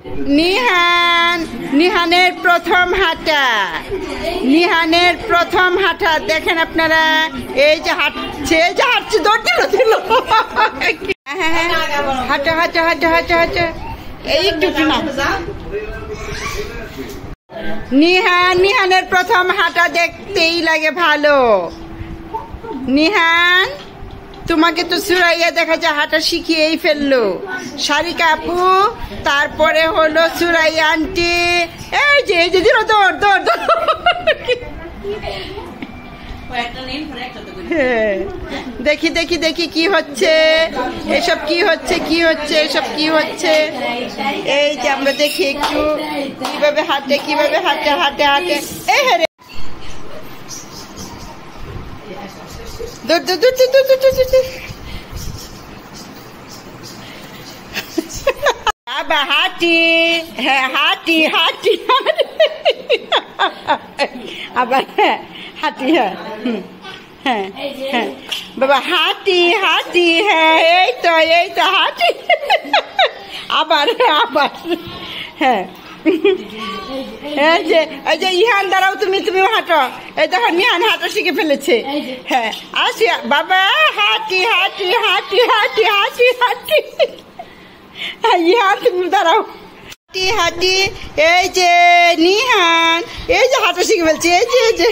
নিহান, নিহানের প্রথম হাঁটা, নিহানের প্রথম হাঁটা দেখেন আপনারা। এই যে হাঁটছে, এই যে হাঁটছে, দৌড় দিল দিল। হাঁটা হাঁটা হাঁটা হাঁটা হাঁটা, এই একটু না। নিহান, নিহানের প্রথম হাঁটা দেখতেই লাগে ভালো। নিহান, তোমাকে তো সুরাইয়া দেখা যায় হাঁটা শিখিয়েই ফেললো। সারিকা আপু, তারপরে হলো সুরাইয়া আন্টি। এই যে দিল দৌড় দৌড় দৌড়। দেখি দেখি দেখি কি হচ্ছে, এসব কি হচ্ছে, কি হচ্ছে, এসব কি হচ্ছে। এই যে আমরা দেখি একটু কিভাবে হাঁটে, কিভাবে হাঁটে হাঁটে হাঁটে। এই হ্যাঁ, বাবা হাঁটি, হ্যাঁ হাঁটি হাঁটি আবার হ্যাঁ হাঁটি, হ্যাঁ হ্যাঁ হ্যাঁ বাবা হাঁটি হাঁটি, হ্যাঁ এই তো হাঁটি। আবার আবার হ্যাঁ। এই যে ইহান দাঁড়াও, তুমিও হাঁটো। এই দেখো নিহান হাঁটা শিখে ফেলেছে। হ্যাঁ আসি বাবা, হাঁটি হাঁটি হাঁটি হাঁটি হাঁটি হাঁটি। ইহান তুমি দাঁড়াও, হাঁটি হাঁটি। এই যে নিহান, এই যে হাঁটা শিখে ফেলছে, এই যে